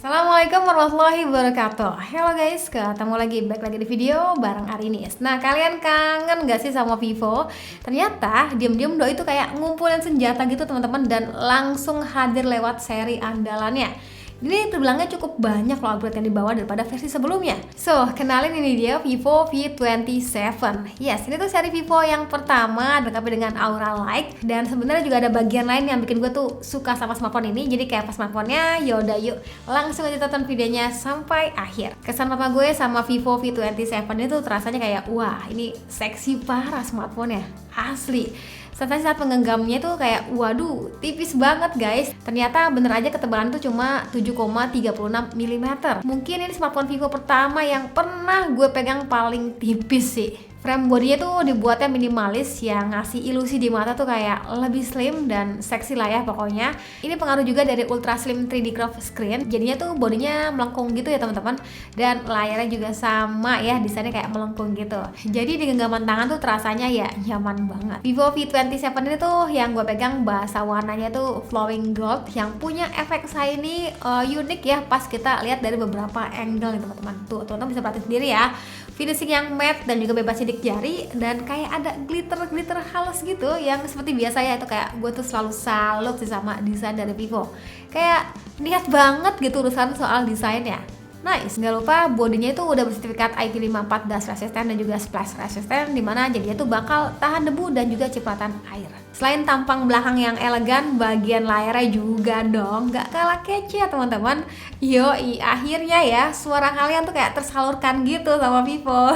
Assalamualaikum warahmatullahi wabarakatuh. Hello guys, ketemu lagi, back lagi di video bareng Arinis. Nah, kalian kangen gak sih sama Vivo? Ternyata diem-diem Doi itu kayak ngumpulin senjata gitu teman-teman, dan langsung hadir lewat seri andalannya. Ini terbilangnya cukup banyak loh upgrade yang dibawa daripada versi sebelumnya. So, kenalin, ini dia Vivo V27. Yes, ini tuh seri Vivo yang pertama dilengkapi dengan Aura Light. Dan sebenarnya juga ada bagian lain yang bikin gue tuh suka sama smartphone ini. Jadi kayak pas smartphone-nya, yaudah yuk langsung aja tonton videonya sampai akhir. Kesan pertama gue sama Vivo V27 ini tuh terasanya kayak, wah ini seksi parah smartphone-nya, asli. Sensasi saat menggenggamnya tuh kayak, waduh, tipis banget guys. Ternyata bener aja ketebalan tuh cuma 7,36 mm. Mungkin ini smartphone Vivo pertama yang pernah gue pegang paling tipis sih. Frame bodinya tuh dibuatnya minimalis yang ngasih ilusi di mata tuh kayak lebih slim dan seksi lah ya pokoknya. Ini pengaruh juga dari ultra slim 3D curved screen. Jadinya tuh bodinya melengkung gitu ya teman-teman. Dan layarnya juga sama ya, desainnya kayak melengkung gitu. Jadi di genggaman tangan tuh terasanya ya nyaman banget. Vivo V27 ini tuh yang gue pegang bahasa warnanya tuh flowing gold yang punya efek shiny unik ya pas kita lihat dari beberapa angle nih teman-teman. Tuh teman-teman bisa perhatiin sendiri ya. Finishing yang matte dan juga bebas sidik jari, dan kayak ada glitter halus gitu yang seperti biasa ya, itu kayak gue tuh selalu salut sih sama desain dari Vivo. Kayak niat banget gitu urusan soal desainnya. Nice, nggak lupa bodinya itu udah bersertifikat IP54 dust resistant dan juga splash resistant, dimana jadinya tuh bakal tahan debu dan juga cipratan air. Selain tampang belakang yang elegan, bagian layarnya juga dong nggak kalah kece ya teman-teman. Yoi, akhirnya ya suara kalian tuh kayak tersalurkan gitu sama Vivo.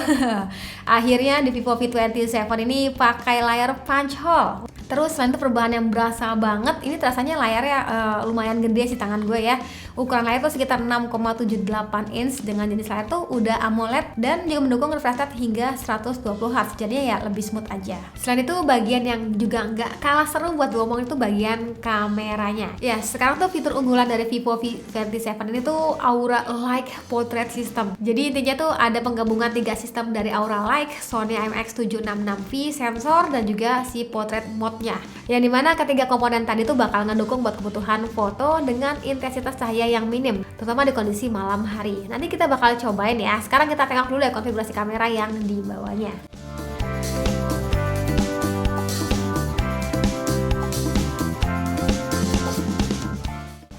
Akhirnya di Vivo V27 ini pakai layar punch hole. Terus selain itu perubahan yang berasa banget, ini terasanya layarnya lumayan gede sih tangan gue ya. Ukuran layar tuh sekitar 6,78 inch dengan jenis layar tuh udah AMOLED dan juga mendukung refresh rate hingga 120Hz. Jadinya ya lebih smooth aja. Selain itu bagian yang juga nggak kalah seru buat ngomong itu bagian kameranya. Ya, sekarang tuh fitur unggulan dari Vivo V27 ini tuh Aura Light Portrait System. Jadi intinya tuh ada penggabungan 3 sistem dari Aura Light, Sony IMX766V sensor dan juga si portrait mode-nya. Yang dimana ketiga komponen tadi tuh bakal ngedukung buat kebutuhan foto dengan intensitas cahaya yang minim, terutama di kondisi malam hari. Nanti kita bakal cobain ya. Sekarang kita tengok dulu ya konfigurasi kamera yang dibawanya.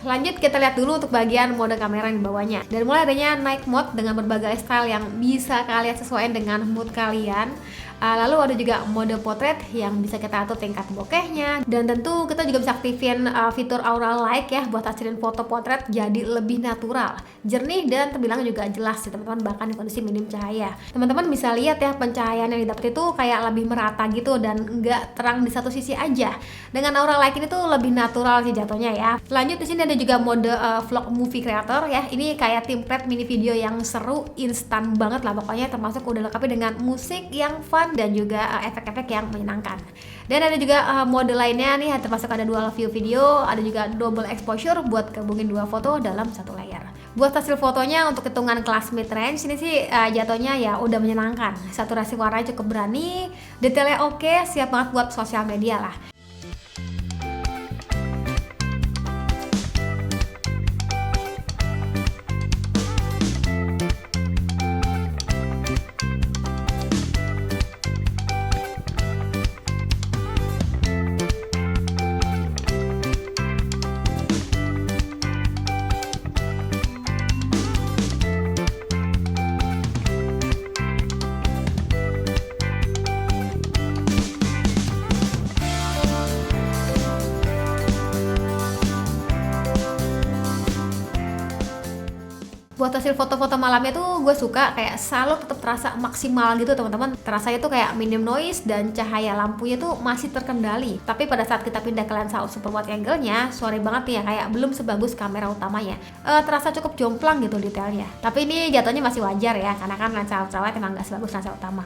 Lanjut kita lihat dulu untuk bagian mode kamera yang dibawanya. Dan mulai adanya night mode dengan berbagai style yang bisa kalian sesuaikan dengan mood kalian. Lalu ada juga mode portrait yang bisa kita atur tingkat bokehnya, dan tentu kita juga bisa aktifin fitur Aura Light ya buat hasilin foto portrait jadi lebih natural, jernih dan terbilang juga jelas sih teman-teman, bahkan di kondisi minim cahaya. Teman-teman bisa lihat ya pencahayaan yang didapat itu kayak lebih merata gitu dan nggak terang di satu sisi aja. Dengan Aura Light ini tuh lebih natural sih jatuhnya ya. Lanjut di sini ada juga mode vlog movie creator ya. Ini kayak template mini video yang seru, instan banget lah pokoknya, termasuk udah lengkapi dengan musik yang fun dan juga efek-efek yang menyenangkan. Dan ada juga mode lainnya nih, termasuk ada dual view video, ada juga double exposure buat gabungin dua foto dalam satu layar. Buat hasil fotonya untuk hitungan kelas mid range ini sih jatuhnya ya udah menyenangkan. Saturasi warnanya cukup berani, detailnya oke, siap banget buat sosial media lah. Buat hasil foto-foto malamnya tuh gue suka kayak salut, tetap terasa maksimal gitu teman-teman. Terasanya tuh kayak minim noise dan cahaya lampunya tuh masih terkendali. Tapi pada saat kita pindah ke lensa super wide angle-nya, sorry banget nih ya, kayak belum sebagus kamera utamanya. Terasa cukup jomplang gitu detailnya. Tapi ini jatuhnya masih wajar ya, karena kan lensa ultra wide emang gak sebagus lensa utama.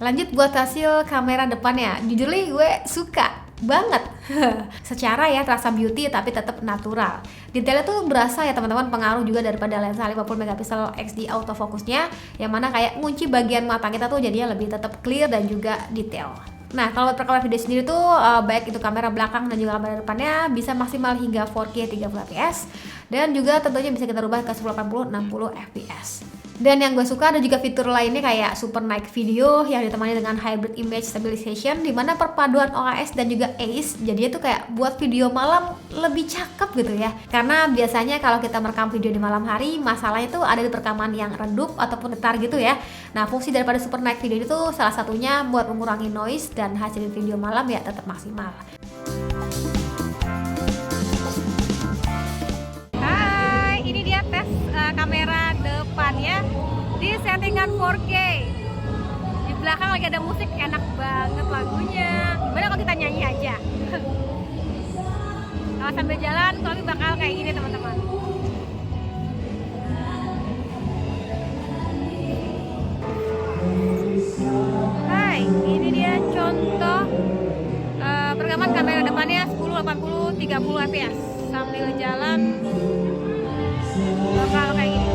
Lanjut buat hasil kamera depannya, jujur nih gue suka banget. Secara ya terasa beauty tapi tetap natural. Detailnya tuh berasa ya teman-teman, pengaruh juga daripada lensa 50 megapiksel XD autofocusnya, yang mana kayak ngunci bagian mata kita tuh jadinya lebih tetap clear dan juga detail. Nah, kalau perekaman video sendiri tuh baik itu kamera belakang dan juga kamera depannya bisa maksimal hingga 4K 30 fps, dan juga tentunya bisa kita rubah ke 1080 60 fps. Dan yang gue suka ada juga fitur lainnya kayak Super Night Video yang ditemani dengan Hybrid Image Stabilization, dimana perpaduan OIS dan juga ACE jadinya tuh kayak buat video malam lebih cakep gitu ya. Karena biasanya kalau kita merekam video di malam hari, masalahnya tuh ada di perekaman yang redup ataupun datar gitu ya. Nah, fungsi daripada Super Night Video itu salah satunya buat mengurangi noise dan hasil video malam ya tetap maksimal. Hai, ini dia tes kamera depannya di settingan 4K. Di belakang lagi ada musik, enak banget lagunya. Gimana kalau kita nyanyi aja? Kalau sambil jalan, kami bakal kayak gini teman-teman. Hai, ini dia contoh perekaman kamera depannya 1080 30 fps. Sambil jalan bakal kayak gini.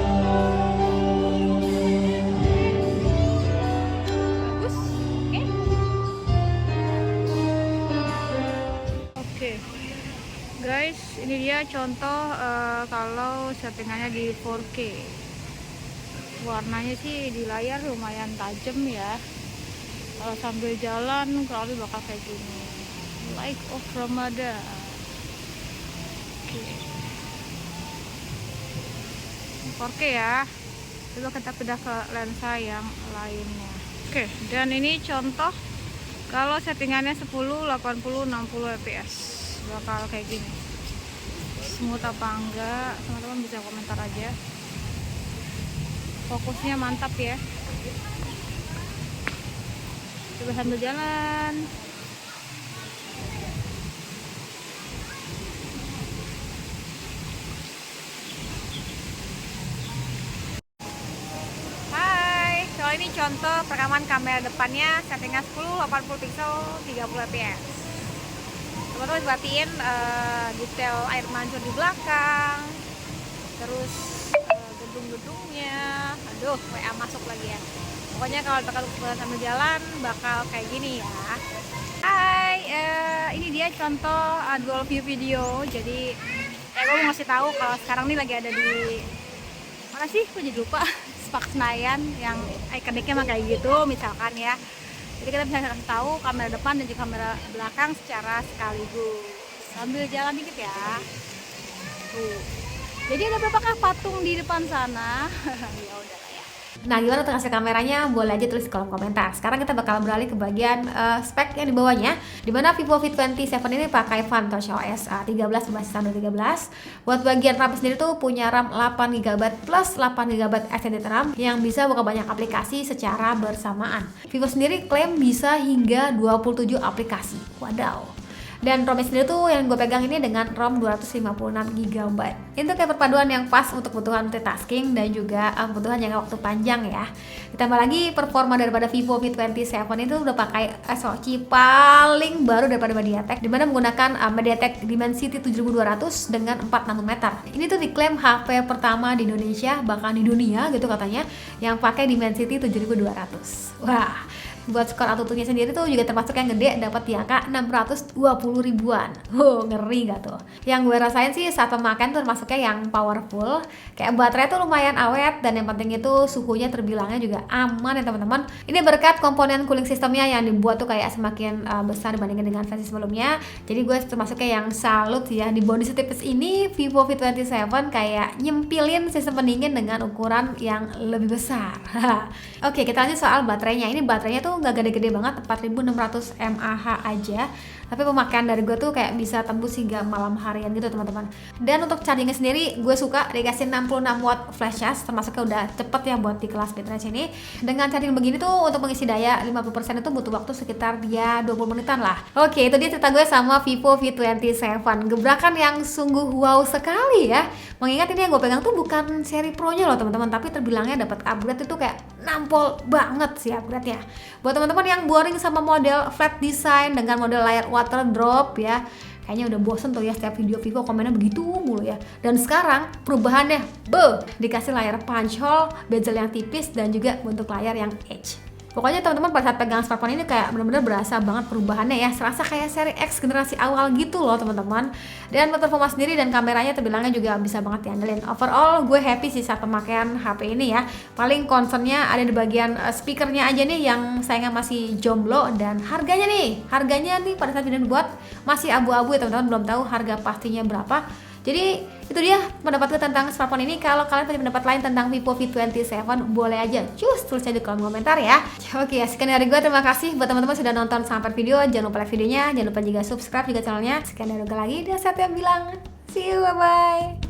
Bagus. Oke. Guys, ini dia contoh kalau settingannya di 4K. Warnanya sih di layar lumayan tajam ya. Kalau sambil jalan kurang lebih bakal kayak gini. Light of Ramadan. Oke. 4K ya. Coba kita pindah ke lensa yang lainnya. Oke, dan ini contoh kalau settingannya 10 80 60 fps bakal kayak gini. Smooth apa enggak, teman-teman bisa komentar aja. Fokusnya mantap ya. Coba sambil jalan. Kalau ini contoh perekaman kamera depannya settingan 10 80 pixel 30 fps. Teman-teman perhatiin detail air mancur di belakang, terus gedung-gedungnya. Aduh, WA masuk lagi ya. Pokoknya kalau tekan sambil jalan bakal kayak gini ya. Hai, ini dia contoh dual view video. Jadi gue mau ngasih tahu kalau sekarang ini lagi ada di mana sih? Gue jadi lupa. Spark Senayan yang ikoniknya mah kayak gitu misalkan ya. Jadi kita bisa kasih tahu kamera depan dan juga kamera belakang secara sekaligus. Sambil jalan dikit ya. Tuh. Jadi ada berapakah patung di depan sana? Ya udah lah ya. Nah, gimana tuh hasil kameranya? Boleh aja tulis di kolom komentar. Sekarang kita bakal beralih ke bagian spek yang di bawahnya, dimana Vivo V27 ini pakai Vantage OS 13 berbasis Android 13. Buat bagian RAM sendiri tuh punya RAM 8GB plus 8GB extended RAM yang bisa buka banyak aplikasi secara bersamaan. Vivo sendiri klaim bisa hingga 27 aplikasi. Wadaw. Dan ROM sendiri tuh yang gue pegang ini dengan ROM 256GB. Itu kayak perpaduan yang pas untuk kebutuhan multitasking dan juga kebutuhan jangka waktu panjang ya. Ditambah lagi performa daripada Vivo V27 itu udah pakai SoC paling baru daripada MediaTek, dimana menggunakan MediaTek Dimensity 7200 dengan 4 nanometer. Ini tuh diklaim HP pertama di Indonesia, bahkan di dunia gitu katanya, yang pakai Dimensity 7200. Wah, buat skor AnTuTu-nya sendiri tuh juga termasuk yang gede, dapat di angka 620 ribuan. Ngeri gak tuh? Yang gue rasain sih saat pemakaian tuh termasuknya yang powerful. Kayak baterai tuh lumayan awet, dan yang penting itu suhunya terbilangnya juga aman ya teman-teman. Ini berkat komponen cooling sistemnya yang dibuat tuh kayak semakin besar dibandingkan dengan versi sebelumnya. Jadi gue termasuknya yang salut ya, di bodi setipis ini Vivo V27 kayak nyempilin sistem pendingin dengan ukuran yang lebih besar. Oke, kita lanjut soal baterainya. Ini baterainya tuh nggak gede-gede banget, 4600 mAh aja, tapi pemakaian dari gue tuh kayak bisa tembus hingga malam harian gitu teman-teman. Dan untuk chargingnya sendiri gue suka dikasih 66 watt flash charge, termasuknya udah cepet ya buat di kelas mid range ini. Dengan charging begini tuh untuk mengisi daya 50% itu butuh waktu sekitar dia 20 menitan lah. Oke, itu dia cerita gue sama Vivo V27. Gebrakan yang sungguh wow sekali ya. Mengingat ini yang gue pegang tuh bukan seri Pro nya loh teman-teman, tapi terbilangnya dapat upgrade itu kayak nampol banget sih upgrade-nya. Buat teman-teman yang boring sama model flat design dengan model layar water drop ya, kayaknya udah bosen tuh ya setiap video Vivo komennya begitu mulu ya. Dan sekarang perubahannya, dikasih layar punch hole, bezel yang tipis, dan juga bentuk layar yang edge. Pokoknya teman-teman pada saat pegang smartphone ini kayak bener-bener berasa banget perubahannya ya, serasa kayak seri X generasi awal gitu loh teman-teman. Dan buat performa sendiri dan kameranya terbilangnya juga bisa banget diandelin. Overall gue happy sih saat pemakaian HP ini ya. Paling concernnya ada di bagian speakernya aja nih yang sayangnya masih jomblo, dan harganya nih pada saat video dibuat masih abu-abu ya teman-teman, belum tahu harga pastinya berapa. Jadi itu dia pendapatku tentang smartphone ini. Kalau kalian punya pendapat lain tentang Vivo V27, boleh aja tulis aja di kolom komentar ya. Oke, sekian dari gue, terima kasih buat teman-teman sudah nonton sampai video. Jangan lupa like videonya, jangan lupa juga subscribe juga channelnya. Sekian dari gue lagi, dan saya bilang see you, bye bye.